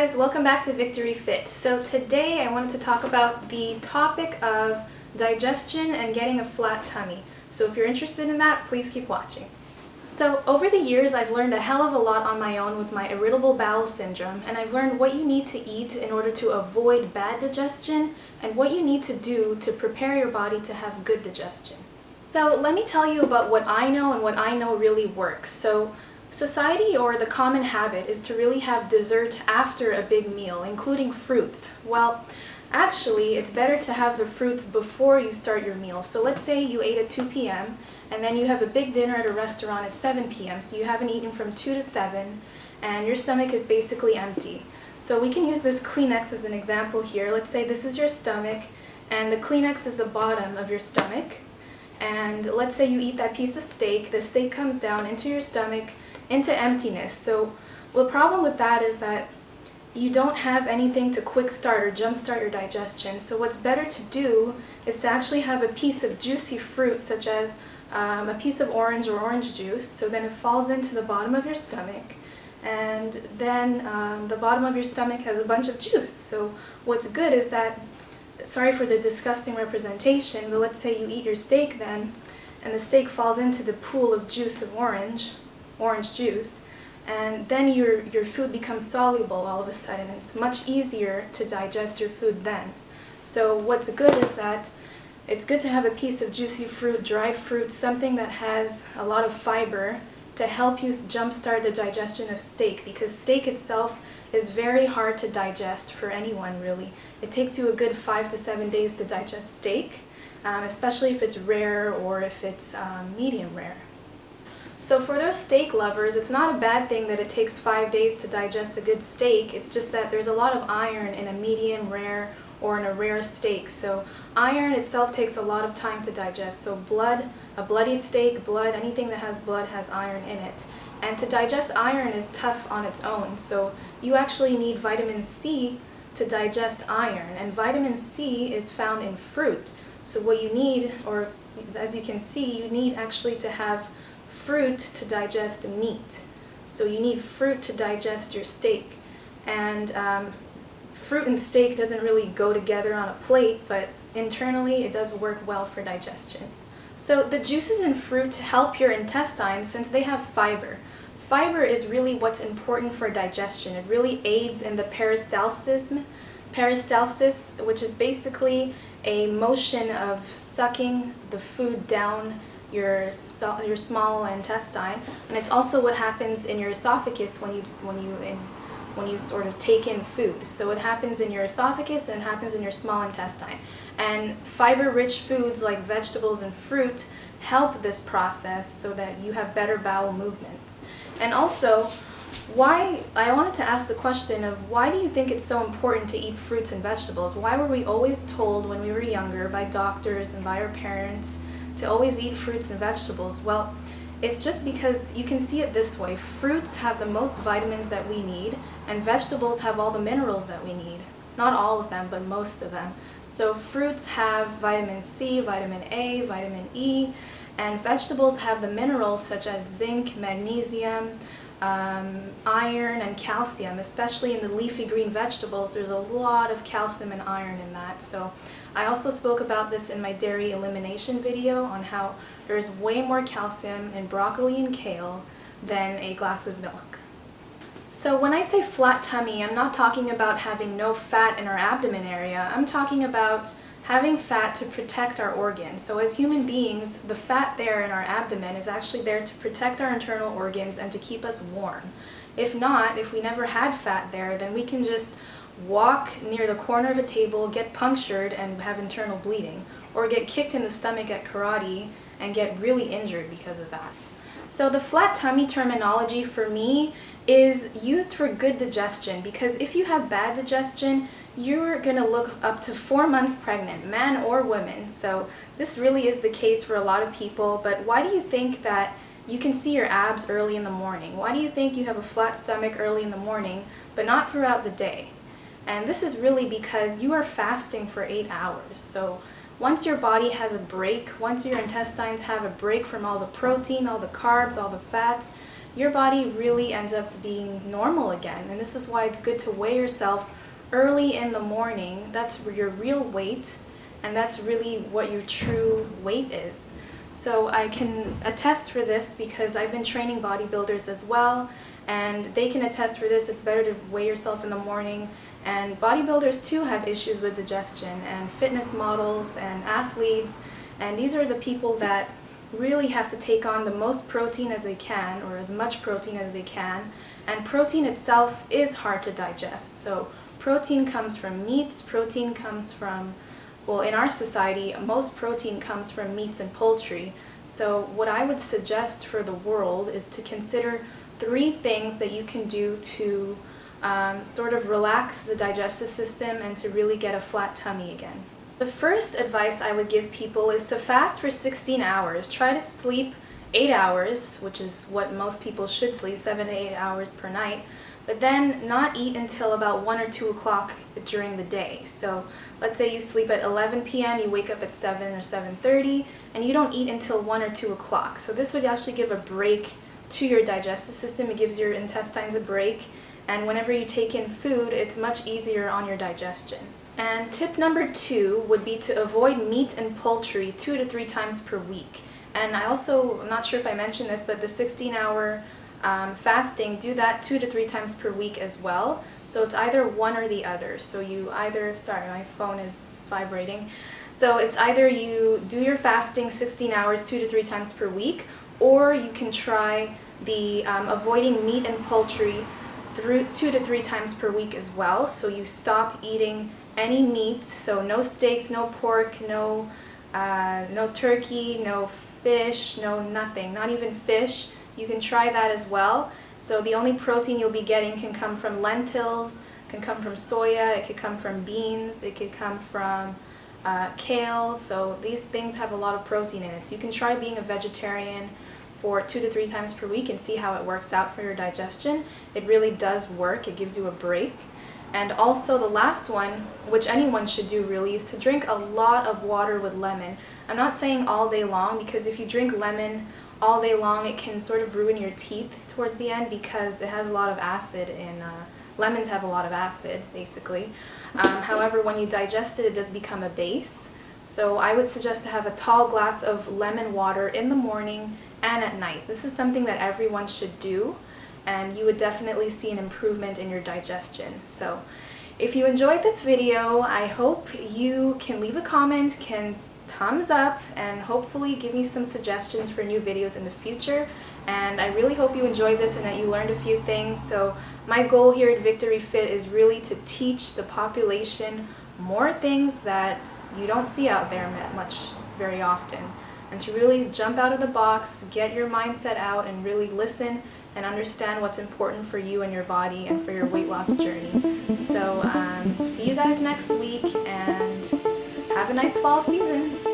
guys, welcome back to Victory Fit. So today I wanted to talk about the topic of digestion and getting a flat tummy. So if you're interested in that, please keep watching. So over the years I've learned a hell of a lot on my own with my irritable bowel syndrome, and I've learned what you need to eat in order to avoid bad digestion and what you need to do to prepare your body to have good digestion. So let me tell you about what I know and what I know really works. So society, or the common habit, is to really have dessert after a big meal, including fruits. Well, actually, it's better to have the fruits before you start your meal. So let's say you ate at 2 p.m. and then you have a big dinner at a restaurant at 7 p.m. So you haven't eaten from 2 to 7 and your stomach is basically empty. So we can use this Kleenex as an example here. Let's say this is your stomach and the Kleenex is the bottom of your stomach. And let's say you eat that piece of steak. The steak comes down into your stomach, into emptiness. So the problem with that is that you don't have anything to quick start or jumpstart your digestion. So what's better to do is to actually have a piece of juicy fruit, such as a piece of orange or orange juice. So then it falls into the bottom of your stomach, and then the bottom of your stomach has a bunch of juice. So what's good is that, sorry for the disgusting representation, but let's say you eat your steak then, and the steak falls into the pool of juice of orange juice, and then your food becomes soluble all of a sudden, and it's much easier to digest your food then. So what's good is that it's good to have a piece of juicy fruit, dried fruit, something that has a lot of fiber to help you jumpstart the digestion of steak, because steak itself is very hard to digest for anyone really. It takes you a good 5 to 7 days to digest steak, especially if it's rare or if it's medium rare. So for those steak lovers, it's not a bad thing that it takes 5 days to digest a good steak. It's just that there's a lot of iron in a medium rare or in a rare steak. So iron itself takes a lot of time to digest. So blood, a bloody steak, blood, anything that has blood has iron in it. And to digest iron is tough on its own. So you actually need vitamin C to digest iron. And vitamin C is found in fruit. So what you need, or as you can see, you need actually to have fruit to digest meat. So you need fruit to digest your steak. And fruit and steak doesn't really go together on a plate, but internally it does work well for digestion. So the juices in fruit help your intestines since they have fiber. Fiber is really what's important for digestion. It really aids in the peristalsis, which is basically a motion of sucking the food down your small intestine, and it's also what happens in your esophagus when you sort of take in food. So it happens in your esophagus and it happens in your small intestine. And fiber-rich foods like vegetables and fruit help this process so that you have better bowel movements. And also, I wanted to ask the question of why do you think it's so important to eat fruits and vegetables? Why were we always told when we were younger by doctors and by our parents to always eat fruits and vegetables? Well, it's just because you can see it this way. Fruits have the most vitamins that we need, and vegetables have all the minerals that we need. Not all of them, but most of them. So fruits have vitamin C, vitamin A, vitamin E, and vegetables have the minerals such as zinc, magnesium, iron, and calcium. Especially in the leafy green vegetables, there's a lot of calcium and iron in that. So I also spoke about this in my dairy elimination video on how there's way more calcium in broccoli and kale than a glass of milk. So when I say flat tummy, I'm not talking about having no fat in our abdomen area. I'm talking about having fat to protect our organs. So as human beings, the fat there in our abdomen is actually there to protect our internal organs and to keep us warm. If not, if we never had fat there, then we can just walk near the corner of a table, get punctured, and have internal bleeding, or get kicked in the stomach at karate and get really injured because of that. So the flat tummy terminology for me is used for good digestion, because if you have bad digestion, you're going to look up to 4 months pregnant, man or woman. So this really is the case for a lot of people. But why do you think that you can see your abs early in the morning? Why do you think you have a flat stomach early in the morning, but not throughout the day? And this is really because you are fasting for 8 hours. So once your body has a break, once your intestines have a break from all the protein, all the carbs, all the fats, your body really ends up being normal again. And this is why it's good to weigh yourself early in the morning. That's your real weight, and that's really what your true weight is. So I can attest for this because I've been training bodybuilders as well, and they can attest for this. It's better to weigh yourself in the morning. And bodybuilders too have issues with digestion, and fitness models and athletes, and these are the people that really have to take on the most protein as they can, or as much protein as they can. And protein itself is hard to digest. So protein comes from meats, protein comes from, well, in our society, most protein comes from meats and poultry. So what I would suggest for the world is to consider 3 things that you can do to sort of relax the digestive system and to really get a flat tummy again. The first advice I would give people is to fast for 16 hours. Try to sleep 8 hours, which is what most people should sleep, 7 to 8 hours per night, but then not eat until about 1 or 2 o'clock during the day. So let's say you sleep at 11 p.m., you wake up at 7 or 7:30, and you don't eat until 1 or 2 o'clock. So this would actually give a break to your digestive system. It gives your intestines a break, and whenever you take in food, it's much easier on your digestion. And tip number 2 would be to avoid meat and poultry 2 to 3 times per week. And I also, I'm not sure if I mentioned this, but the 16-hour fasting, do that 2 to 3 times per week as well. So it's either one or the other. So you either, sorry, my phone is vibrating. So it's either you do your fasting 16 hours 2 to 3 times per week, or you can try the avoiding meat and poultry 2 to 3 times per week as well. So you stop eating any meat, so no steaks, no pork, no turkey, no fish, no nothing, not even fish. You can try that as well. So the only protein you'll be getting can come from lentils, can come from soya, it could come from beans, it could come from kale. So these things have a lot of protein in it. So you can try being a vegetarian for 2 to 3 times per week and see how it works out for your digestion. It really does work. It gives you a break. And also the last one, which anyone should do really, is to drink a lot of water with lemon. I'm not saying all day long, because if you drink lemon all day long, it can sort of ruin your teeth towards the end, because it has a lot of acid in lemons have a lot of acid, basically. However, when you digest it, it does become a base. So I would suggest to have a tall glass of lemon water in the morning and at night. This is something that everyone should do, and you would definitely see an improvement in your digestion. So if you enjoyed this video, I hope you can leave a comment, can thumbs up, and hopefully give me some suggestions for new videos in the future. And I really hope you enjoyed this and that you learned a few things. So my goal here at Victory Fit is really to teach the population more things that you don't see out there very often, and to really jump out of the box, get your mindset out, and really listen and understand what's important for you and your body and for your weight loss journey. So see you guys next week, and have a nice fall season.